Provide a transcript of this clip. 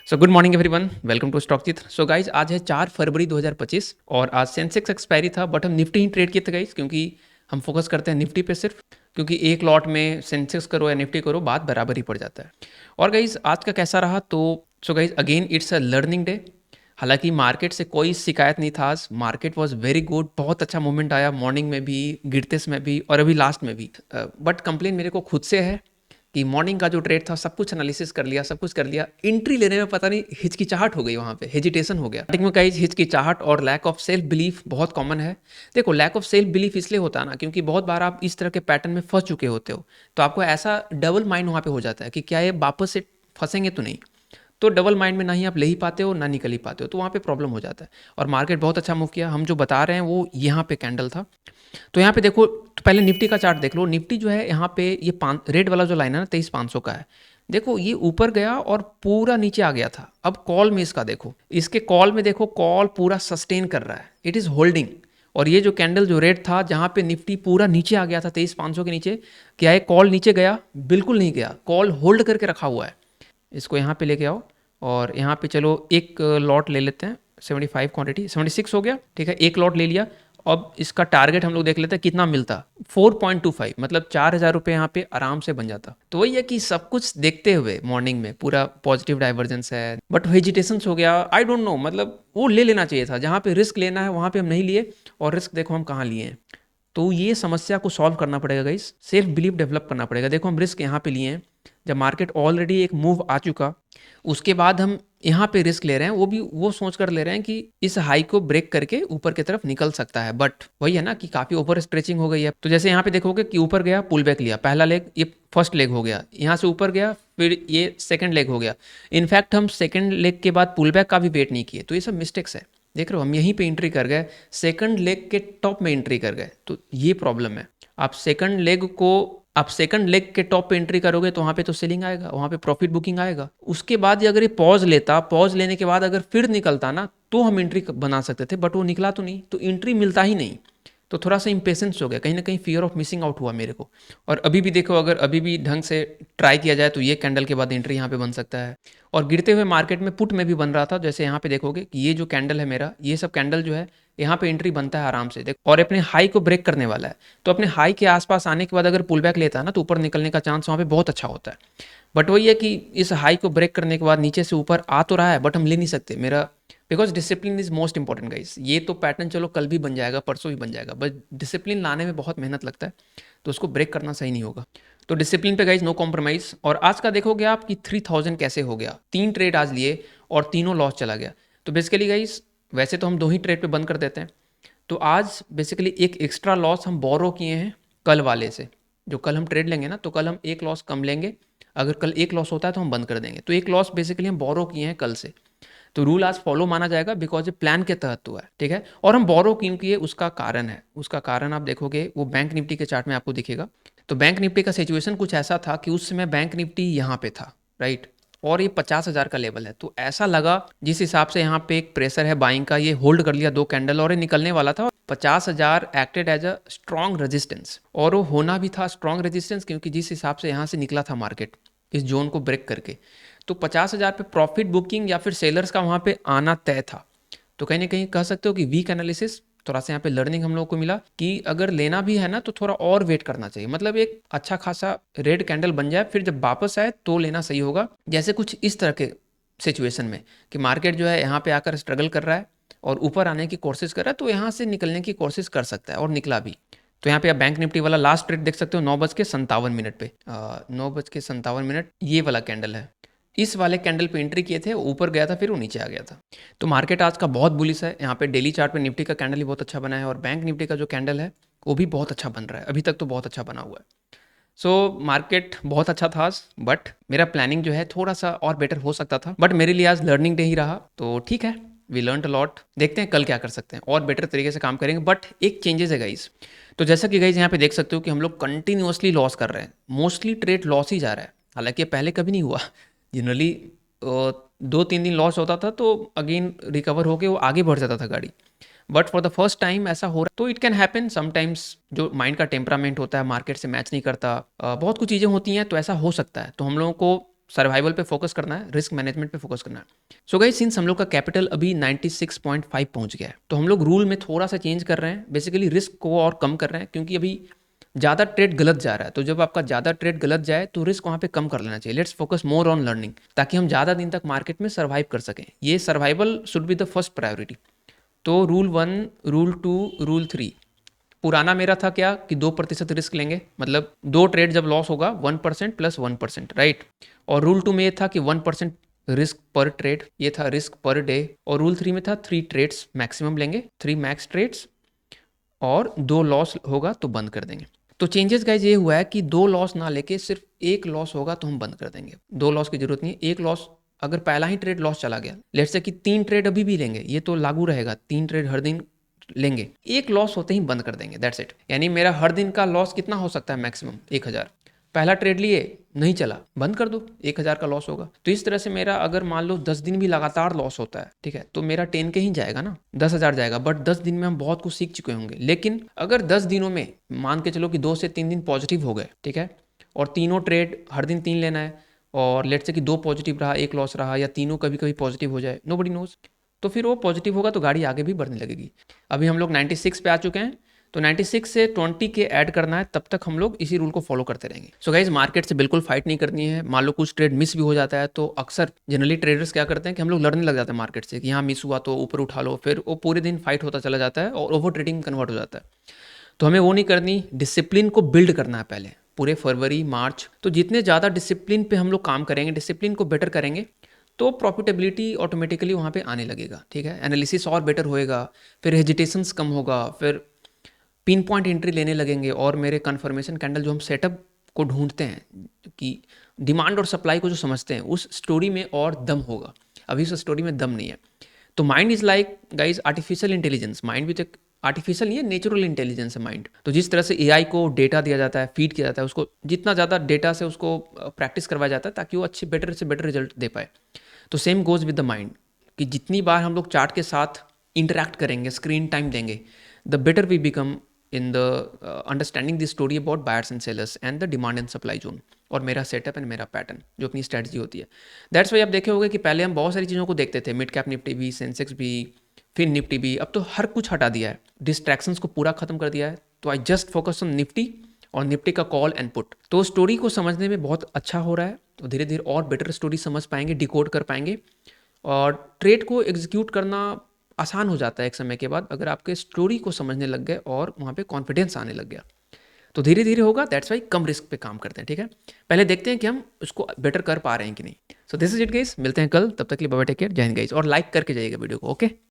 So good morning everyone, welcome to stock Chitra. So guys आज है 4 फरवरी 2025 और आज सेंसेक्स एक्सपायरी था, बट हम निफ्टी ही ट्रेड किए थे गाइज, क्योंकि हम फोकस करते हैं निफ्टी पे सिर्फ, क्योंकि एक लॉट में सेंसेक्स करो या निफ्टी करो बात बराबर ही पड़ जाता है। और गाइज आज का कैसा रहा, तो so guys again it's a learning day. हालांकि मार्केट से कोई शिकायत नहीं था आज, मार्केट वॉज वेरी गुड, बहुत अच्छा मूवमेंट आया मॉर्निंग में भी, गिरते समय भी और अभी लास्ट में भी। बट कंप्लेन मेरे को खुद से है कि मॉर्निंग का जो ट्रेड था सब कुछ एनालिसिस कर लिया, सब कुछ कर लिया, एंट्री लेने में पता नहीं हिचकिचाहट हो गई, वहाँ पे हेजिटेशन हो गया। स्टार्टिंग में कहीं हिचकिचाहट और लैक ऑफ सेल्फ बिलीफ बहुत कॉमन है। देखो, लैक ऑफ सेल्फ बिलीफ इसलिए होता है ना, क्योंकि बहुत बार आप इस तरह के पैटर्न में फंस चुके होते हो, तो आपको ऐसा डबल माइंड वहाँ पे हो जाता है कि क्या ये वापस से फंसेंगे तो नहीं। तो डबल माइंड में ना ही आप ले ही पाते हो ना निकल ही पाते हो, तो वहाँ पे प्रॉब्लम हो जाता है। और मार्केट बहुत अच्छा मूव किया, हम जो बता रहे हैं वो यहाँ पे कैंडल था। तो यहाँ पे देखो, तो पहले निफ्टी का चार्ट देख लो। निफ्टी जो है यहाँ पे ये रेड वाला जो लाइन है ना 23,500 का है। देखो ये ऊपर गया और पूरा नीचे आ गया था। अब कॉल में इसका देखो, इसके कॉल में देखो, कॉल पूरा सस्टेन कर रहा है, इट इज़ होल्डिंग। और ये जो कैंडल जो रेड था जहाँ पे निफ्टी पूरा नीचे आ गया था 23,500 के नीचे, क्या है कॉल नीचे गया? बिल्कुल नहीं गया, कॉल होल्ड करके रखा हुआ है। इसको यहाँ पे लेके आओ और यहाँ पे चलो एक लॉट ले लेते हैं। 75 क्वांटिटी 76 हो गया, ठीक है, एक लॉट ले लिया। अब इसका टारगेट हम लोग देख लेते हैं कितना मिलता। 4.25, मतलब 4,000 रुपये यहाँ पे आराम से बन जाता। तो वही है कि सब कुछ देखते हुए मॉर्निंग में पूरा पॉजिटिव डाइवर्जेंस है, बट वेजिटेशन हो गया। आई डोंट नो, मतलब वो ले लेना चाहिए था, जहाँ पे रिस्क लेना है वहाँ पे हम नहीं लिए, और रिस्क देखो हम कहाँ लिए हैं। तो ये समस्या को सॉल्व करना पड़ेगा गाइस, सेल्फ बिलीफ डेवलप करना पड़ेगा। देखो हम रिस्क यहाँ पे लिए हैं, जब मार्केट ऑलरेडी एक मूव आ चुका, उसके बाद हम यहाँ पे रिस्क ले रहे हैं, वो भी वो सोच कर ले रहे हैं कि इस हाई को ब्रेक करके ऊपर की तरफ निकल सकता है। बट वही है ना कि काफ़ी ओवर स्ट्रेचिंग हो गई है। तो जैसे यहाँ पे देखोगे कि ऊपर गया, पुल बैक लिया, पहला लेग ये फर्स्ट लेग हो गया, यहाँ से ऊपर गया, फिर ये सेकंड लेग हो गया। इनफैक्ट हम सेकंड लेग के बाद पुल बैक का भी वेट नहीं किए, तो ये सब मिस्टेक्स है। देख रहे हो, हम यहीं पे एंट्री कर गए, सेकंड लेग के टॉप में एंट्री कर गए, तो ये प्रॉब्लम है। आप सेकंड लेग के टॉप पे एंट्री करोगे तो वहाँ पे तो सेलिंग आएगा, वहाँ पे प्रॉफिट बुकिंग आएगा। उसके बाद अगर ये पॉज लेता, पॉज लेने के बाद अगर फिर निकलता ना, तो हम एंट्री बना सकते थे, बट वो निकला तो नहीं, तो एंट्री मिलता ही नहीं। तो थोड़ा सा इंपेशेंस हो गया, कहीं ना कहीं फियर ऑफ मिसिंग आउट हुआ मेरे को। और अभी भी देखो, अगर अभी भी ढंग से ट्राई किया जाए तो ये कैंडल के बाद एंट्री यहाँ पे बन सकता है। और गिरते हुए मार्केट में पुट में भी बन रहा था, जैसे यहाँ पे देखोगे कि ये जो कैंडल है मेरा, ये सब कैंडल जो है यहाँ पे एंट्री बनता है आराम से, देखो, और अपने हाई को ब्रेक करने वाला है। तो अपने हाई के आसपास आने के बाद अगर पुल बैक लेता है ना, तो ऊपर निकलने का चांस वहाँ पे बहुत अच्छा होता है। बट वही है कि इस हाई को ब्रेक करने के बाद नीचे से ऊपर आ तो रहा है, बट हम ले नहीं सकते। मेरा because discipline is most important guys. ये तो पैटर्न चलो कल भी बन जाएगा, परसों भी बन जाएगा, बट डिसिप्लिन लाने में बहुत मेहनत लगता है, तो उसको ब्रेक करना सही नहीं होगा। तो डिसिप्लिन पे गाइस नो कॉम्प्रोमाइज। और आज का देखोगे आप कि 3,000 कैसे हो गया, 3 ट्रेड आज लिए और तीनों लॉस चला गया। तो बेसिकली गाइस, वैसे तो हम 2 ही ट्रेड पे बंद कर देते हैं, तो आज बेसिकली एक एक्स्ट्रा लॉस हम बोरो किए हैं कल वाले से। जो कल हम ट्रेड लेंगे ना, तो कल हम एक लॉस कम लेंगे। अगर कल एक लॉस होता है तो हम बंद कर देंगे, तो एक लॉस बेसिकली हम बोरो किए हैं कल से। तो रूल आज फॉलो माना जाएगा, बिकॉज ये प्लान के तहत हुआ है, ठीक है। और हम बोरो क्यों किए, उसका कारण है, उसका कारण आप देखोगे वो बैंक निफ्टी के चार्ट में आपको दिखेगा। तो बैंक निफ्टी का सिचुएशन कुछ ऐसा था कि उस समय बैंक निफ्टी यहाँ पे था, राइट, और ये 50,000 का लेवल है। तो ऐसा लगा जिस हिसाब से यहाँ पे एक प्रेशर है बाइंग का, ये होल्ड कर लिया 2 कैंडल और ये निकलने वाला था। 50,000 acted as a strong resistance, और वो होना भी था स्ट्रॉन्ग रेजिस्टेंस, क्योंकि जिस हिसाब से यहाँ से निकला था मार्केट इस जोन को ब्रेक करके, तो 50,000 पे प्रॉफिट बुकिंग या फिर सेलर्स का वहाँ पे आना तय था। तो कहीं ना कहीं कह सकते हो कि वीक एनालिसिस, थोड़ा सा यहाँ पे लर्निंग हम लोग को मिला कि अगर लेना भी है ना तो थोड़ा और वेट करना चाहिए। मतलब एक अच्छा खासा रेड कैंडल बन जाए, फिर जब वापस आए तो लेना सही होगा। जैसे कुछ इस तरह के सिचुएशन में कि मार्केट जो है यहाँ पे आकर स्ट्रगल कर रहा है और ऊपर आने की कोशिश कर रहा है, तो यहाँ से निकलने की कोशिश कर सकता है, और निकला भी। तो यहाँ पे आप बैंक निफ्टी वाला लास्ट ट्रेड देख सकते हो 9:57 पे, 9:57, ये वाला कैंडल है। इस वाले कैंडल पे एंट्री किए थे, वो ऊपर गया था, फिर वो नीचे आ गया था। तो मार्केट आज का बहुत बुलिश है। यहाँ पे डेली चार्ट पे निफ्टी का कैंडल ही बहुत अच्छा बना है, और बैंक निफ्टी का जो कैंडल है वो भी बहुत अच्छा बन रहा है, अभी तक तो बहुत अच्छा बना हुआ है। सो मार्केट बहुत अच्छा था आज, बट मेरा प्लानिंग जो है थोड़ा सा और बेटर हो सकता था, बट मेरे लिए आज लर्निंग डे ही रहा, तो ठीक है। वी लर्न अ लॉट, देखते हैं कल क्या कर सकते हैं, और बेटर तरीके से काम करेंगे। बट एक चेंजेस है गाइज। तो जैसा कि गाइज यहाँ पे देख सकते हो कि हम लोग कंटिन्यूअसली लॉस कर रहे हैं, मोस्टली ट्रेड लॉस ही जा रहा है। हालांकि ये पहले कभी नहीं हुआ, जनरली 2-3 दिन लॉस होता था, तो अगेन रिकवर होके वो आगे बढ़ जाता था गाड़ी। But for the first time ऐसा हो रहा है, तो इट कैन हैपन समटाइम्स। जो माइंड का टेम्परामेंट होता है मार्केट से मैच नहीं करता, बहुत कुछ चीज़ें होती हैं, तो ऐसा हो सकता है। तो हम लोगों को सर्वाइवल पे फोकस करना है, रिस्क मैनेजमेंट पे फोकस करना है। सो गाइस सिंस हम लोग का कैपिटल अभी 96.5 पहुंच गया है, तो हम लोग रूल में थोड़ा सा चेंज कर रहे हैं, बेसिकली रिस्क को और कम कर रहे हैं, क्योंकि अभी ज़्यादा ट्रेड गलत जा रहा है। तो जब आपका ज़्यादा ट्रेड गलत जाए तो रिस्क वहाँ पे कम कर लेना चाहिए। Let's focus more on learning, ताकि हम ज़्यादा दिन तक मार्केट में सर्वाइव कर सकें। ये survival should be the first priority. तो रूल 1, रूल 2, रूल 3। पुराना मेरा था क्या कि 2% रिस्क लेंगे, मतलब 2 ट्रेड जब लॉस होगा 1% प्लस 1%, राइट। और रूल 2 में ये था कि 1% रिस्क पर ट्रेड, ये था रिस्क पर डे। और रूल 3 में था 3 ट्रेड्स मैक्सिमम लेंगे, 3 मैक्स ट्रेड्स, और 2 लॉस होगा तो बंद कर देंगे। तो चेंजेस गाइज ये हुआ है कि 2 लॉस ना लेके सिर्फ 1 लॉस होगा तो हम बंद कर देंगे। 2 लॉस की जरूरत नहीं है। 1 लॉस, अगर पहला ही ट्रेड लॉस चला गया, लेट्स से कि 3 ट्रेड अभी भी लेंगे, ये तो लागू रहेगा, 3 ट्रेड हर दिन लेंगे, 1 लॉस होते ही बंद कर देंगे, दैट्स इट। यानी मेरा हर दिन का लॉस कितना हो सकता है, मैक्सिमम 1000। पहला ट्रेड लिए, नहीं चला, बंद कर दो, 1000 का लॉस होगा। तो इस तरह से मेरा अगर मान लो 10 दिन भी लगातार लॉस होता है, ठीक है, तो मेरा 10 के ही जाएगा ना, 10,000 जाएगा। बट 10 दिन में हम बहुत कुछ सीख चुके होंगे। लेकिन अगर 10 दिनों में मान के चलो कि 2 से 3 दिन पॉजिटिव हो गए, ठीक है, और तीनों ट्रेड हर दिन 3 लेना है, और लेट से कि 2 पॉजिटिव रहा, 1 लॉस रहा, या तीनों कभी कभी पॉजिटिव हो जाए, नोबडी नोज, तो फिर वो पॉजिटिव होगा तो गाड़ी आगे भी बढ़ने लगेगी। अभी हम लोग 96 पे आ चुके हैं, तो 96 से 20 के ऐड करना है, तब तक हम लोग इसी रूल को फॉलो करते रहेंगे। सो गाइज मार्केट से बिल्कुल फाइट नहीं करनी है। मान लो कुछ ट्रेड मिस भी हो जाता है, तो अक्सर जनरली ट्रेडर्स क्या करते हैं कि हम लोग लड़ने लग जाते हैं मार्केट से कि यहाँ मिस हुआ तो ऊपर उठा लो, फिर वो पूरे दिन फाइट होता चला जाता है और ओवर ट्रेडिंग कन्वर्ट हो जाता है। तो हमें वो नहीं करनी, डिसिप्लिन को बिल्ड करना है पहले, पूरे फरवरी मार्च। तो जितने ज़्यादा डिसिप्लिन पे हम लोग काम करेंगे, डिसिप्लिन को बेटर करेंगे, तो प्रॉफिटेबिलिटी ऑटोमेटिकली वहाँ पे आने लगेगा, ठीक है। एनालिसिस और बेटर होएगा, फिर हेजिटेशंस कम होगा, फिर पिन पॉइंट एंट्री लेने लगेंगे, और मेरे कन्फर्मेशन कैंडल जो हम सेटअप को ढूंढते हैं कि डिमांड और सप्लाई को जो समझते हैं, उस स्टोरी में और दम होगा। अभी उस स्टोरी में दम नहीं है। तो mind is like guys artificial intelligence. Mind भी तो आर्टिफिशियल नहीं है, नेचुरल इंटेलिजेंस है माइंड। तो जिस तरह से एआई को डेटा दिया जाता है, फीड किया जाता है, उसको जितना ज़्यादा डेटा से उसको प्रैक्टिस करवाया जाता है, ताकि वो अच्छे बेटर से बेटर रिजल्ट दे पाए। तो same goes with the mind, कि जितनी बार हम लोग चार्ट के साथ इंटरैक्ट करेंगे, स्क्रीन टाइम देंगे, the better we become in the understanding the story about buyers and sellers and the demand and supply zone, और मेरा सेटअप एंड मेरा पैटर्न, जो अपनी स्ट्रैटेजी होती है। दैट्स वाई आप देखे होंगे कि पहले हम बहुत सारी चीज़ों को देखते थे, मिड कैप निफ्टी भी, सेंसेक्स भी, फिर निफ्टी भी। अब तो हर कुछ हटा दिया है, डिस्ट्रैक्शंस को पूरा खत्म कर दिया है। तो I just focus on Nifty और निफ्टी का कॉल एंड पुट। तो स्टोरी को समझने में बहुत अच्छा हो रहा है, तो धीरे धीरे और बेटर स्टोरी समझ पाएंगे, डिकोड कर पाएंगे, और ट्रेड को एग्जीक्यूट करना आसान हो जाता है एक समय के बाद, अगर आपके स्टोरी को समझने लग गए और वहाँ पे कॉन्फिडेंस आने लग गया। तो धीरे धीरे होगा, दैट्स वाई कम रिस्क पे काम करते हैं, ठीक है। पहले देखते हैं कि हम उसको बेटर कर पा रहे हैं कि नहीं। So this is it guys, मिलते हैं कल, तब तक के लिए बाय बाय, टेक केयर, जय हिंद गाइस, और लाइक करके जाइएगा वीडियो को, ओके।